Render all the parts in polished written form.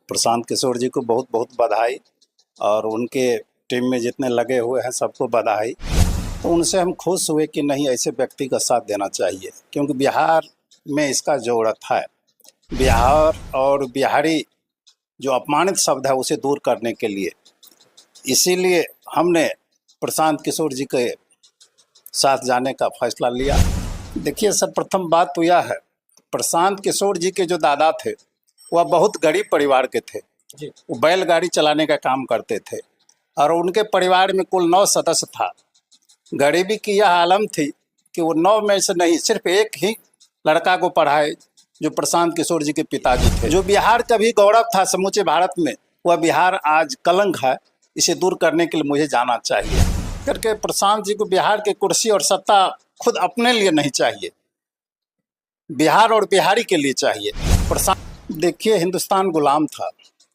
प्रशांत किशोर जी को बहुत बहुत बधाई और उनके टीम में जितने लगे हुए हैं सबको बधाई। तो उनसे हम खुश हुए कि नहीं, ऐसे व्यक्ति का साथ देना चाहिए, क्योंकि बिहार में इसका ज़रूरत है। बिहार और बिहारी जो अपमानित शब्द है उसे दूर करने के लिए, इसीलिए हमने प्रशांत किशोर जी के साथ जाने का फैसला लिया। देखिए सर, प्रथम बात तो यह है, प्रशांत किशोर जी के जो दादा थे वह बहुत गरीब परिवार के थे जी। वो बैलगाड़ी चलाने का काम करते थे और उनके परिवार में कुल 9 सदस्य था। गरीबी की यह आलम थी कि वो 9 में से नहीं, सिर्फ एक ही लड़का को पढ़ाए जो प्रशांत किशोर जी के पिताजी थे। जो बिहार का भी गौरव था समूचे भारत में, वह बिहार आज कलंक है। इसे दूर करने के लिए मुझे जाना चाहिए करके प्रशांत जी को बिहार की कुर्सी और सत्ता खुद अपने लिए नहीं चाहिए, बिहार और बिहारी के लिए चाहिए। प्रशांत, देखिए हिंदुस्तान गुलाम था।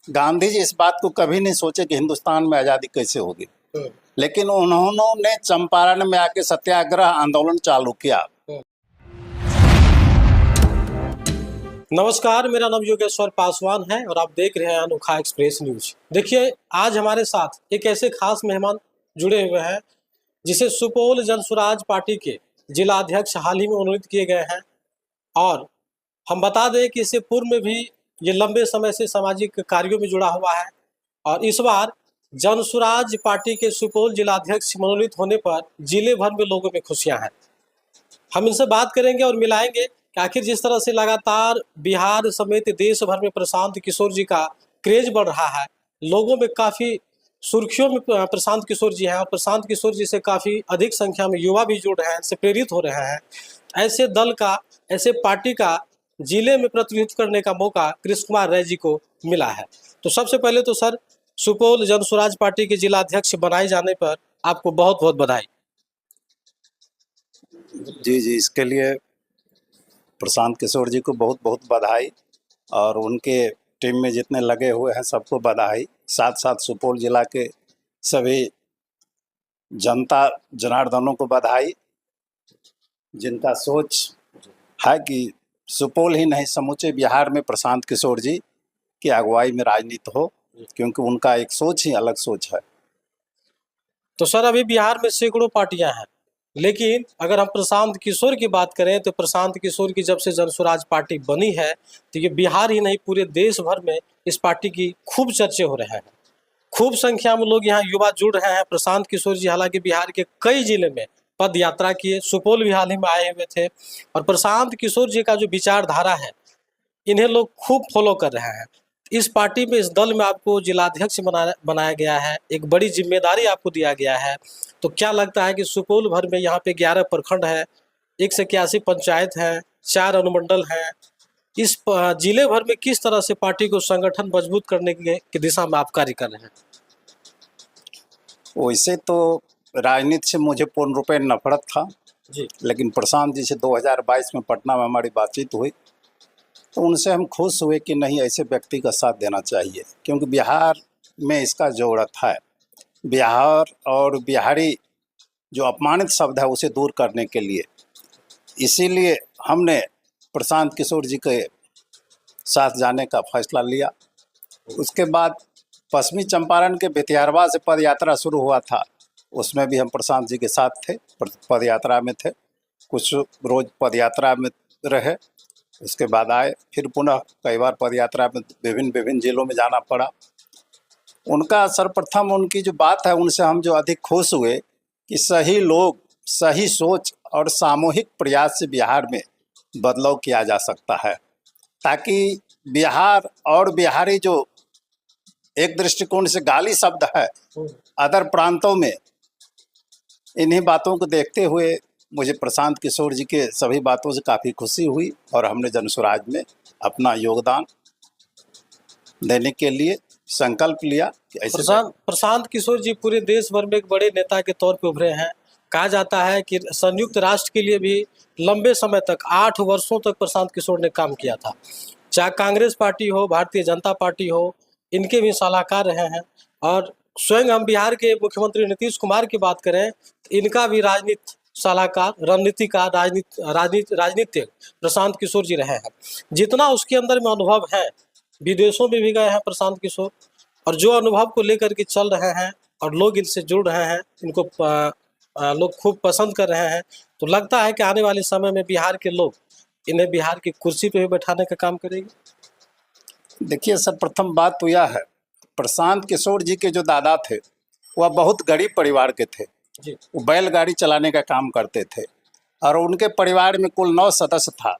गांधी जी इस बात को कभी नहीं सोचे कि हिंदुस्तान में आज़ादी कैसे होगी, लेकिन उन्होंने चंपारण में आके सत्याग्रह आंदोलन चालू किया। नमस्कार, मेरा नाम योगेश्वर पासवान है और आप देख रहे हैं अनोखा एक्सप्रेस न्यूज। देखिए, आज हमारे साथ एक ऐसे खास मेहमान जुड़े हुए हैं जिसे सुपौल जनसुराज पार्टी के जिला अध्यक्ष हाल ही में मनोनीत किए गए हैं। और हम बता दें कि इससे पूर्व में भी ये लंबे समय से सामाजिक कार्यों में जुड़ा हुआ है और इस बार जनसुराज पार्टी के सुपौल जिला अध्यक्ष मनोनीत होने पर जिले भर में लोगों में खुशियां हैं। हम इनसे बात करेंगे और मिलाएंगे कि आखिर जिस तरह से लगातार बिहार समेत देश भर में प्रशांत किशोर जी का क्रेज बढ़ रहा है, लोगों में काफ़ी सुर्खियों में प्रशांत किशोर जी हैं और प्रशांत किशोर जी से काफ़ी अधिक संख्या में युवा भी जुड़ रहे हैं, इससे प्रेरित हो रहे हैं। ऐसे दल का, ऐसे पार्टी का जिले में प्रतिनिधित्व करने का मौका कृष्ण कुमार राय जी को मिला है। तो सबसे पहले तो सर, सुपौल जनसुराज पार्टी के जिला अध्यक्ष बनाए जाने पर आपको बहुत बहुत बधाई। जी, इसके लिए प्रशांत किशोर जी को बहुत बहुत बधाई और उनके टीम में जितने लगे हुए हैं सबको बधाई। साथ साथ सुपौल जिला के सभी जनता जनार्दनों को बधाई, जिनका सोच है कि सुपौल ही नहीं समूचे बिहार में प्रशांत किशोर जी की अगुवाई में राजनीति हो, क्योंकि उनका एक सोच ही अलग सोच है। तो सर, अभी बिहार में सैकड़ों पार्टियां हैं, लेकिन अगर हम प्रशांत किशोर की बात करें तो प्रशांत किशोर की जब से जनसुराज पार्टी बनी है तो ये बिहार ही नहीं पूरे देश भर में इस पार्टी की खूब चर्चे हो रहे हैं। खूब संख्या में लोग यहाँ युवा जुड़ रहे हैं। प्रशांत किशोर जी हालांकि बिहार के कई जिले में पद यात्रा किए, सुपौल भी हाल ही में आए हुए थे और प्रशांत किशोर जी का जो विचारधारा है इन्हें लोग खूब फॉलो कर रहे हैं। इस पार्टी में, इस दल में आपको जिलाध्यक्ष बनाया गया है, एक बड़ी जिम्मेदारी आपको दिया गया है। तो क्या लगता है कि सुपौल भर में यहाँ पे 11 प्रखंड है, 181 पंचायत हैं, 4 अनुमंडल हैं, इस जिले भर में किस तरह से पार्टी को संगठन मजबूत करने की दिशा में आप कार्य कर रहे हैं? वैसे तो राजनीति से मुझे पूर्ण रूप में नफरत था जी, लेकिन प्रशांत जी से 2022 में पटना में हमारी बातचीत हुई तो उनसे हम खुश हुए कि नहीं, ऐसे व्यक्ति का साथ देना चाहिए, क्योंकि बिहार में इसका ज़रूरत है। बिहार और बिहारी जो अपमानित शब्द है उसे दूर करने के लिए, इसीलिए हमने प्रशांत किशोर जी के साथ जाने का फैसला लिया। उसके बाद पश्चिमी चंपारण के बेतियारवा से पद यात्रा शुरू हुआ था, उसमें भी हम प्रशांत जी के साथ थे, पद यात्रा में थे। कुछ रोज पद यात्रा में रहे, उसके बाद आए, फिर पुनः कई बार पद यात्रा में विभिन्न जिलों में जाना पड़ा। उनका सर्वप्रथम उनकी जो बात है, उनसे हम जो अधिक खुश हुए कि सही लोग, सही सोच और सामूहिक प्रयास से बिहार में बदलाव किया जा सकता है, ताकि बिहार और बिहारी जो एक दृष्टिकोण से गाली शब्द है अदर प्रांतों में, इन्हीं बातों को देखते हुए मुझे प्रशांत किशोर जी के सभी बातों से काफ़ी खुशी हुई और हमने जनसुराज में अपना योगदान देने के लिए संकल्प लिया कि ऐसे प्रशांत किशोर जी पूरे देश भर में एक बड़े नेता के तौर पे उभरे हैं। कहा जाता है कि संयुक्त राष्ट्र के लिए भी लंबे समय तक, 8 वर्षों तक प्रशांत किशोर ने काम किया था। चाहे कांग्रेस पार्टी हो, भारतीय जनता पार्टी हो, इनके भी सलाहकार रहे हैं। और स्वयं हम बिहार के मुख्यमंत्री नीतीश कुमार की बात करें, इनका भी राजनीति सलाहकार, रणनीतिकार, राजनीतिक प्रशांत किशोर जी रहे हैं। जितना उसके अंदर में अनुभव है, विदेशों में भी गए हैं प्रशांत किशोर, और जो अनुभव को लेकर के चल रहे हैं और लोग इनसे जुड़ रहे हैं, इनको लोग खूब पसंद कर रहे हैं। तो लगता है कि आने वाले समय में बिहार के लोग इन्हें बिहार की कुर्सी पे भी बैठाने का काम करेंगे। देखिए, सर्वप्रथम बात तो यह है, प्रशांत किशोर जी के जो दादा थे वह बहुत गरीब परिवार के थे। जी। वो बैलगाड़ी चलाने का काम करते थे और उनके परिवार में कुल 9 सदस्य था।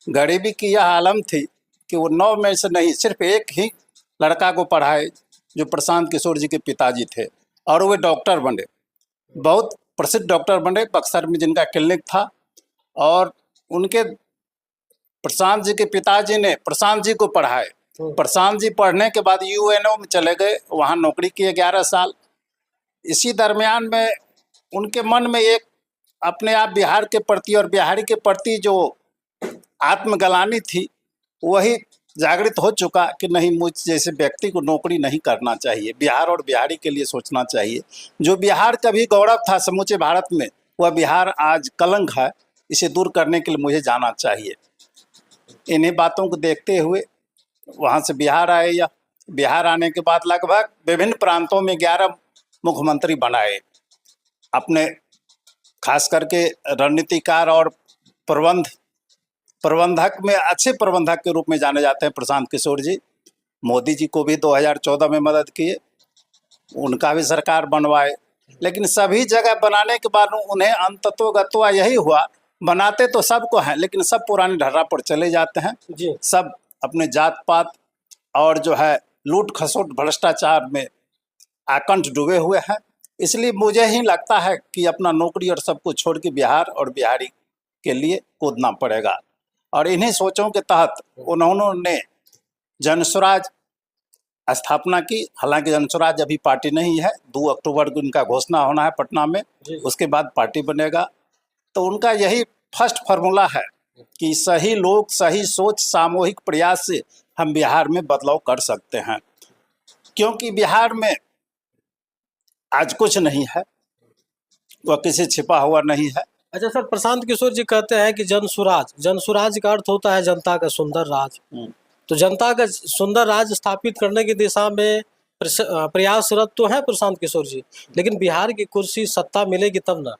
गरीबी की यह आलम थी कि वो 9 में से नहीं, सिर्फ एक ही लड़का को पढ़ाए जो प्रशांत किशोर जी के पिताजी थे, और वे डॉक्टर बने, बहुत प्रसिद्ध डॉक्टर बने, बक्सर में जिनका क्लिनिक था। और उनके प्रशांत जी के पिताजी ने प्रशांत जी को पढ़ाए। प्रशांत जी पढ़ने के बाद यूएनओ में चले गए, वहाँ नौकरी किए 11 साल। इसी दरमियान में उनके मन में एक अपने आप बिहार के प्रति और बिहारी के प्रति जो आत्मग्लानि थी वही जागृत हो चुका कि नहीं, मुझ जैसे व्यक्ति को नौकरी नहीं करना चाहिए, बिहार और बिहारी के लिए सोचना चाहिए। जो बिहार का भी गौरव था समूचे भारत में, वह बिहार आज कलंक है, इसे दूर करने के लिए मुझे जाना चाहिए। इन्हीं बातों को देखते हुए वहाँ से बिहार आए। या बिहार आने के बाद लगभग विभिन्न प्रांतों में 11 मुख्यमंत्री बनाए। अपने खास करके रणनीतिकार और प्रबंधक में अच्छे प्रबंधक के रूप में जाने जाते हैं प्रशांत किशोर जी। मोदी जी को भी 2014 में मदद किए, उनका भी सरकार बनवाए। लेकिन सभी जगह बनाने के बाद उन्हें अंततोगत्वा यही हुआ, बनाते तो सबको हैं लेकिन सब पुरानी ढर्रा पर चले जाते हैं जी। सब अपने जात पात और जो है लूट खसोट भ्रष्टाचार में आकंठ डूबे हुए हैं। इसलिए मुझे ही लगता है कि अपना नौकरी और सब कुछ छोड़ के बिहार और बिहारी के लिए कूदना पड़ेगा। और इन्हीं सोचों के तहत उन्होंने जनस्वराज स्थापना की। हालांकि जनस्वराज अभी पार्टी नहीं है, 2 अक्टूबर को इनका घोषणा होना है पटना में, उसके बाद पार्टी बनेगा। तो उनका यही फर्स्ट फार्मूला है कि सही लोग, सही सोच, सामूहिक प्रयास से हम बिहार में बदलाव कर सकते हैं। क्योंकि बिहार में आज कुछ नहीं है, वह किसी छिपा हुआ नहीं है। अच्छा सर, प्रशांत किशोर जी कहते हैं कि जनसुराज का अर्थ होता है जनता का सुंदर राज। तो जनता का सुंदर राज स्थापित करने की दिशा में प्रयासरत तो है प्रशांत किशोर जी, लेकिन बिहार की कुर्सी सत्ता मिलेगी तब ना।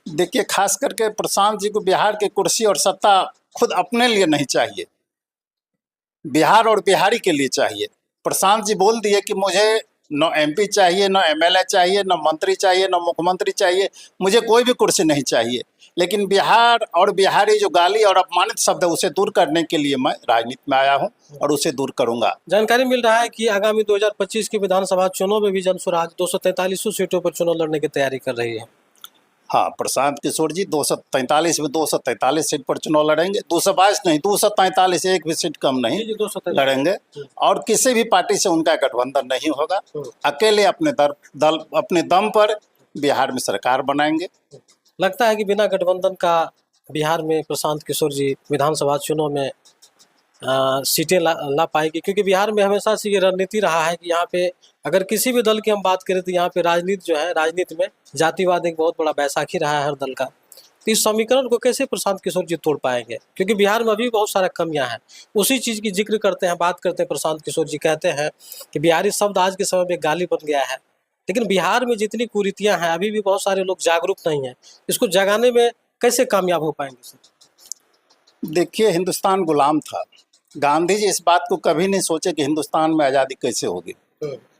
देखिए, खास करके प्रशांत जी को बिहार की कुर्सी और सत्ता खुद अपने लिए नहीं चाहिए, बिहार और बिहारी के लिए चाहिए। प्रशांत जी बोल दिए कि मुझे न एमपी चाहिए, न एमएलए चाहिए, न मंत्री चाहिए, न मुख्यमंत्री चाहिए, मुझे कोई भी कुर्सी नहीं चाहिए। लेकिन बिहार और बिहारी जो गाली और अपमानित शब्द है उसे दूर करने के लिए मैं राजनीति में आया हूं और उसे दूर करूंगा। जानकारी मिल रहा है कि आगामी 2025 के विधानसभा चुनाव में भी जनसुराज 243 सीटों पर चुनाव लड़ने की तैयारी कर रही है। हाँ, प्रशांत किशोर जी 243 में 243 सीट पर चुनाव लड़ेंगे। 222 नहीं, 243, एक भी सीट कम नहीं लड़ेंगे। और किसी भी पार्टी से उनका गठबंधन नहीं होगा, अकेले अपने दम पर बिहार में सरकार बनाएंगे। लगता है कि बिना गठबंधन का बिहार में प्रशांत किशोर जी विधानसभा चुनाव में सीटें ला पाएगी, क्योंकि बिहार में हमेशा से ये रणनीति रहा है कि यहाँ पे अगर किसी भी दल की हम बात करें तो यहाँ पे राजनीति जो है, राजनीति में जातिवाद एक बहुत बड़ा बैसाखी रहा है हर दल का। तो इस समीकरण को कैसे प्रशांत किशोर जी तोड़ पाएंगे, क्योंकि बिहार में अभी बहुत सारा कमियां हैं। उसी चीज़ की जिक्र करते हैं, बात करते हैं। प्रशांत किशोर जी कहते हैं कि बिहारी शब्द आज के समय में गाली बन गया है, लेकिन बिहार में जितनी कुरीतियाँ हैं अभी भी बहुत सारे लोग जागरूक नहीं हैं। इसको जगाने में कैसे कामयाब हो पाएंगे सर? देखिए, हिंदुस्तान गुलाम था। गांधी जी इस बात को कभी नहीं सोचे कि हिंदुस्तान में आज़ादी कैसे होगी,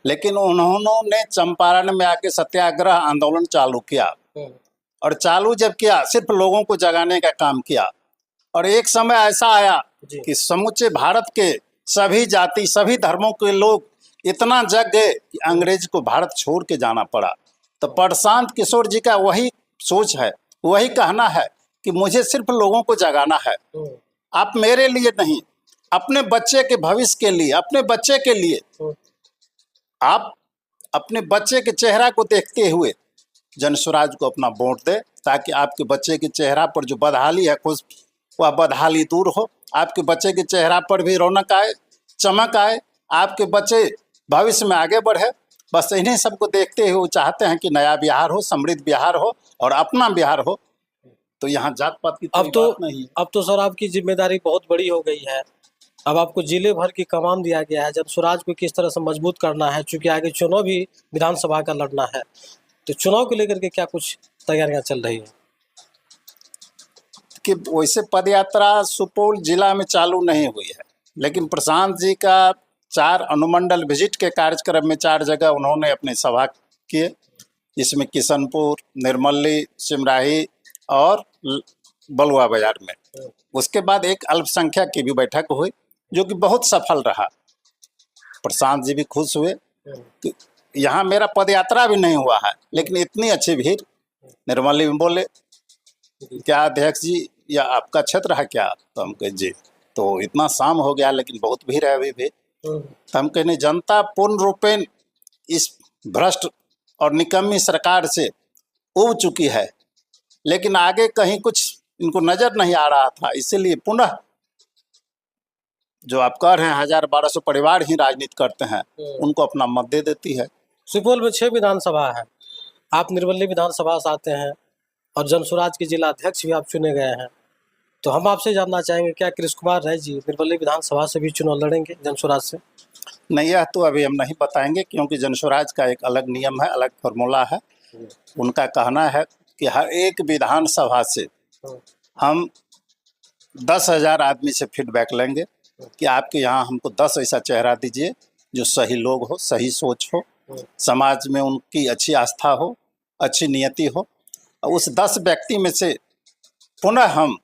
लेकिन उन्होंने चंपारण में आके सत्याग्रह आंदोलन चालू किया। और चालू जब किया, सिर्फ लोगों को जगाने का काम किया। और एक समय ऐसा आया कि समूचे भारत के सभी जाति, सभी धर्मों के लोग इतना जग गए कि अंग्रेज को भारत छोड़ के जाना पड़ा। तो प्रशांत किशोर जी का वही सोच है, वही कहना है कि मुझे सिर्फ लोगों को जगाना है। आप मेरे लिए नहीं, अपने बच्चे के भविष्य के लिए, अपने बच्चे के लिए, आप अपने बच्चे के चेहरा को देखते हुए जनस्वराज को अपना वोट दे, ताकि आपके बच्चे के चेहरा पर जो बदहाली है खुश वह बदहाली दूर हो, आपके बच्चे के चेहरा पर भी रौनक आए, चमक आए, आपके बच्चे भविष्य में आगे बढ़े। बस इन्हीं सबको देखते हुए वो चाहते हैं कि नया बिहार हो, समृद्ध बिहार हो और अपना बिहार हो। तो यहाँ जात पात की अब तो सर आपकी जिम्मेदारी बहुत बड़ी हो गई है। अब आपको जिले भर की कमान दिया गया है, जनसुराज को किस तरह से मजबूत करना है, चूंकि आगे चुनाव भी विधानसभा का लड़ना है, तो चुनाव को लेकर के क्या कुछ तैयारियां चल रही है? कि वैसे पद यात्रा सुपौल जिला में चालू नहीं हुई है, लेकिन प्रशांत जी का 4 अनुमंडल विजिट के कार्यक्रम में 4 जगह उन्होंने अपनी सभा किए, जिसमें किशनपुर, निर्मली, सिमराही और बलुआ बाजार में। उसके बाद एक अल्पसंख्यक की भी बैठक हुई, जो कि बहुत सफल रहा। प्रशांत जी भी खुश हुए कि यहाँ मेरा पद यात्रा भी नहीं हुआ है, लेकिन इतनी अच्छी भीड़। निर्मली में बोले, क्या अध्यक्ष जी, या आपका क्षेत्र है क्या? तो हम कहे जी। तो इतना शाम हो गया, लेकिन बहुत भीड़ है अभी भी। तो हम कहने, जनता पूर्ण रूपेण इस भ्रष्ट और निकम्मी सरकार से उब चुकी है, लेकिन आगे कहीं कुछ इनको नजर नहीं आ रहा था, इसीलिए पुनः जो आप कह रहे हैं 1000-1200 परिवार ही राजनीति करते हैं, उनको अपना मत दे देती है। सुपौल में 6 विधानसभा है, आप निर्मली विधानसभा से आते हैं और जनसुराज के जिला अध्यक्ष भी आप चुने गए हैं, तो हम आपसे जानना चाहेंगे, क्या कृष्ण कुमार राय जी निर्मली विधानसभा से भी चुनाव लड़ेंगे जनसुराज से? नहीं, यह तो अभी हम नहीं बताएंगे, क्योंकि जनसुराज का एक अलग नियम है, अलग फॉर्मूला है। उनका कहना है कि हर एक विधानसभा से हम 10,000 आदमी से फीडबैक लेंगे कि आपके यहाँ हमको 10 ऐसा चेहरा दीजिए जो सही लोग हो, सही सोच हो, समाज में उनकी अच्छी आस्था हो, अच्छी नियति हो। उस 10 व्यक्ति में से पुनः हम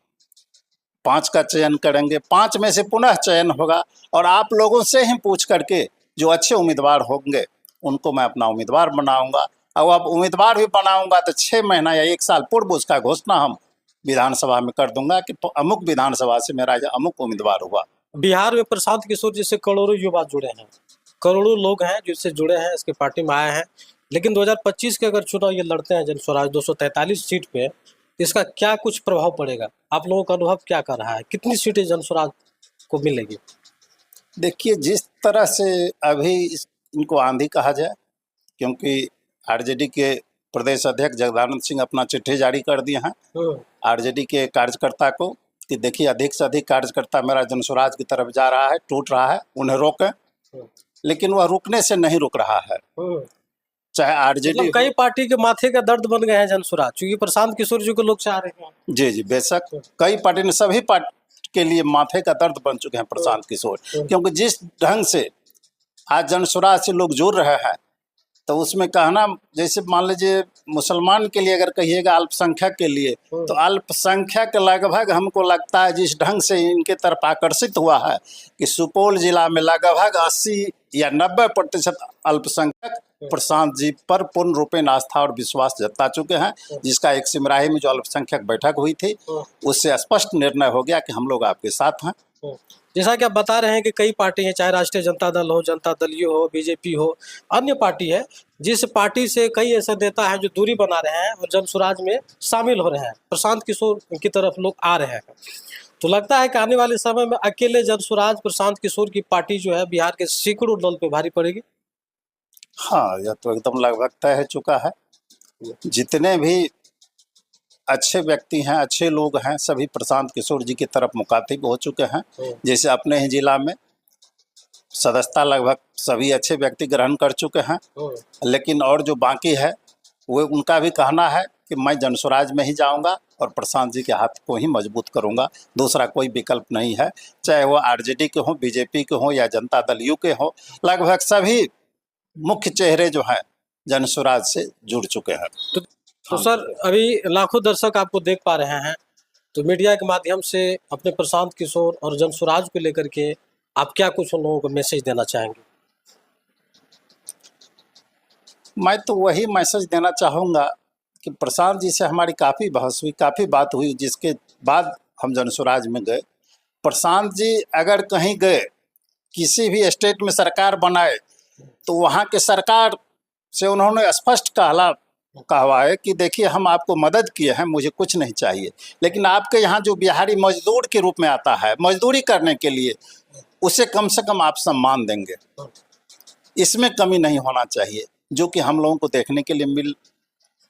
5 का चयन करेंगे, 5 में से पुनः चयन होगा, और आप लोगों से ही पूछ करके जो अच्छे उम्मीदवार होंगे उनको मैं अपना उम्मीदवार बनाऊंगा। और अब उम्मीदवार भी बनाऊंगा तो 6 महीना या 1 साल पूर्व उसका घोषणा हम विधानसभा में कर दूंगा कि अमुक विधानसभा से मेरा अमुक उम्मीदवार हुआ। बिहार में प्रशांत किशोर जी से करोड़ों युवा जुड़े हैं, करोड़ों लोग हैं जिससे जुड़े हैं, इसके पार्टी में आए हैं, लेकिन 2025 के अगर चुनाव ये लड़ते हैं जनसुराज 243 सीट पे, इसका क्या कुछ प्रभाव पड़ेगा? आप लोगों का अनुभव क्या कर रहा है, कितनी सीटें जनसुराज को मिलेगी? देखिए, जिस तरह से अभी इनको आंधी कहा जाए, क्योंकि आरजेडी के प्रदेश अध्यक्ष जगदानंद सिंह अपना चिट्ठी जारी कर दिए हैं आरजेडी के कार्यकर्ता को कि देखिए, अधिक से अधिक कार्यकर्ता मेरा जनसुराज की तरफ जा रहा है, टूट रहा है, उन्हें रोकें। लेकिन वह रुकने से नहीं रुक रहा है, चाहे आरजेडी मतलब कई पार्टी के माथे का दर्द बन गए हैं जनसुराज, क्योंकि प्रशांत किशोर जी को लोग चाह रहे हैं। जी जी, बेशक कई पार्टी ने, सभी पार्टी के लिए माथे का दर्द बन चुके हैं प्रशांत किशोर, क्योंकि जिस ढंग से आज जनसुराज से लोग जुड़ रहे हैं, तो उसमें कहना, जैसे मान लीजिए मुसलमान के लिए अगर कहिएगा अल्पसंख्यक के लिए, तो अल्पसंख्यक लगभग हमको लगता है जिस ढंग से इनके तरफ आकर्षित हुआ है कि सुपौल जिला में लगभग 80 या 90% अल्पसंख्यक प्रशांत जी पर पूर्ण रूपेण आस्था और विश्वास जता चुके हैं, जिसका एक सिमराही में जो अल्पसंख्यक बैठक हुई थी उससे स्पष्ट निर्णय हो गया कि हम लोग आपके साथ हैं। जैसा कि आप बता रहे हैं कि कई पार्टी हैं, चाहे राष्ट्रीय जनता दल हो, जनता दल यू हो, बीजेपी हो, अन्य पार्टी है, जिस पार्टी से कई ऐसे नेता हैं जो दूरी बना रहे हैं और जनसुराज में शामिल हो रहे हैं, प्रशांत किशोर की तरफ लोग आ रहे हैं, तो लगता है कि आने वाले समय में अकेले जनसुराज प्रशांत किशोर की पार्टी जो है बिहार के सैकड़ों दल पे भारी पड़ेगी? हाँ, यह तो एकदम लगभग तय हो चुका है। जितने भी अच्छे व्यक्ति हैं, अच्छे लोग हैं, सभी प्रशांत किशोर जी की तरफ मुखातिब हो चुके हैं। जैसे अपने ही जिला में सदस्यता लगभग सभी अच्छे व्यक्ति ग्रहण कर चुके हैं, लेकिन और जो बाकी है वो उनका भी कहना है कि मैं जनसुराज में ही जाऊंगा और प्रशांत जी के हाथ को ही मजबूत करूंगा, दूसरा कोई विकल्प नहीं है। चाहे वो आरजेडी के हों, बीजेपी के हों या जनता दल यू के हों, लगभग सभी मुख्य चेहरे जो हैं जनसुराज से जुड़ चुके हैं। तो सर, अभी लाखों दर्शक आपको देख पा रहे हैं, तो मीडिया के माध्यम से अपने प्रशांत किशोर और जनसुराज को लेकर के आप क्या कुछ उन लोगों को मैसेज देना चाहेंगे? मैं तो वही मैसेज देना चाहूँगा कि प्रशांत जी से हमारी काफ़ी बहस हुई, काफ़ी बात हुई, जिसके बाद हम जनसुराज में गए। प्रशांत जी अगर कहीं गए, किसी भी स्टेट में सरकार बनाए, तो वहाँ के सरकार से उन्होंने स्पष्ट कहा है कि देखिए, हम आपको मदद किए हैं, मुझे कुछ नहीं चाहिए, लेकिन आपके यहाँ जो बिहारी मजदूर के रूप में आता है मजदूरी करने के लिए, उसे कम से कम आप सम्मान देंगे, इसमें कमी नहीं होना चाहिए, जो कि हम लोगों को देखने के लिए मिल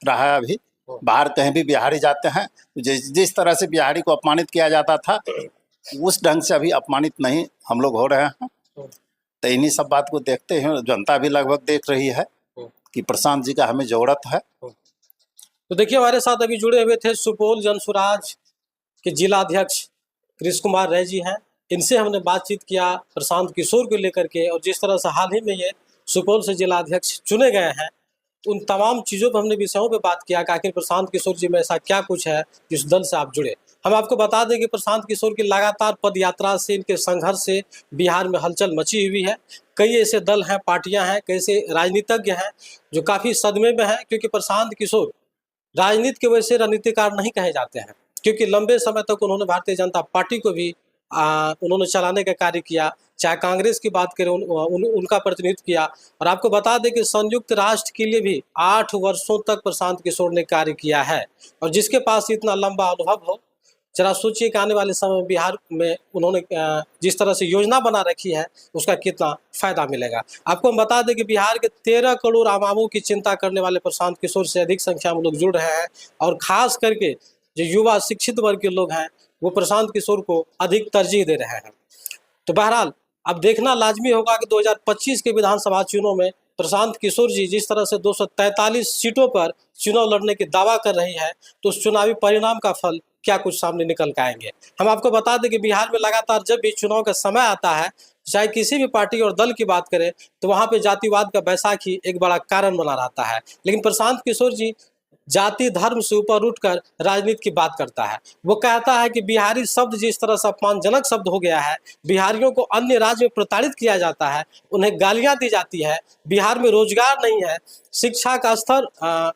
रहा है। अभी बाहर कहीं भी बिहारी जाते हैं, जिस तरह से बिहारी को अपमानित किया जाता था, उस ढंग से अभी अपमानित नहीं हम लोग हो रहे हैं। तो इन्हीं सब बात को देखते हुए जनता भी लगभग देख रही है कि प्रशांत जी का हमें जरूरत है। तो देखिए हमारे साथ अभी जुड़े हुए थे सुपौल जनसुराज के जिला अध्यक्ष कृष्ण कुमार राय जी हैं। इनसे हमने बातचीत किया प्रशांत किशोर को लेकर के, और जिस तरह से हाल ही में ये सुपौल से जिला अध्यक्ष चुने गए हैं, उन तमाम चीज़ों पर हमने विषयों पे बात किया कि आखिर प्रशांत किशोर जी में ऐसा क्या कुछ है जिस दल से आप जुड़े। हम आपको बता दें कि प्रशांत किशोर की लगातार पद यात्रा से, इनके संघर्ष से बिहार में हलचल मची हुई है। कई ऐसे दल हैं, पार्टियां हैं, कई ऐसे राजनीतिज्ञ हैं जो काफ़ी सदमे में हैं, क्योंकि प्रशांत किशोर राजनीति के वैसे रणनीतिकार नहीं कहे जाते हैं, क्योंकि लंबे समय तक उन्होंने भारतीय जनता पार्टी को भी उन्होंने चलाने का कार्य किया। चाहे कांग्रेस की बात करें, उनका प्रतिनिधित्व किया। और आपको बता दें कि संयुक्त राष्ट्र के लिए भी 8 वर्षों तक प्रशांत किशोर ने कार्य किया है। और जिसके पास इतना लंबा अनुभव हो, जरा सोचिए कि आने वाले समय में बिहार में उन्होंने जिस तरह से योजना बना रखी है उसका कितना फायदा मिलेगा। आपको हम बता दें कि बिहार के 13 करोड़ आवामों की चिंता करने वाले प्रशांत किशोर से अधिक संख्या में लोग जुड़ रहे हैं, और खास करके जो युवा शिक्षित वर्ग के लोग हैं वो प्रशांत किशोर को अधिक तरजीह दे रहे हैं। तो बहरहाल अब देखना लाजमी होगा कि 2025 के विधानसभा चुनाव में प्रशांत किशोर जी जिस तरह से 243 सीटों पर चुनाव लड़ने की दावा कर रही है, तो उस चुनावी परिणाम का फल क्या कुछ सामने निकल के आएंगे। हम आपको बता दें कि बिहार में लगातार जब भी चुनाव का समय आता है, चाहे किसी भी पार्टी और दल की बात करें, तो वहाँ पे जातिवाद का बैसाखी एक बड़ा कारण बना रहता है। लेकिन प्रशांत किशोर जी जाति धर्म से ऊपर उठकर राजनीति की बात करता है। वो कहता है कि बिहारी शब्द जिस तरह से अपमानजनक शब्द हो गया है, बिहारियों को अन्य राज्य में प्रताड़ित किया जाता है, उन्हें गालियां दी जाती है, बिहार में रोजगार नहीं है, शिक्षा का स्तर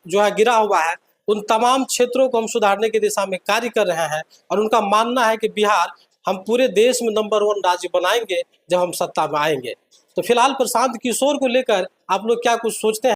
जो है गिरा हुआ है, उन तमाम क्षेत्रों को हम सुधारने की दिशा में कार्य कर रहे हैं। और उनका मानना है कि बिहार हम पूरे देश में नंबर 1 राज्य बनाएंगे जब हम सत्ता में आएंगे। तो फिलहाल प्रशांत किशोर को लेकर आप लोग क्या कुछ सोचते हैं?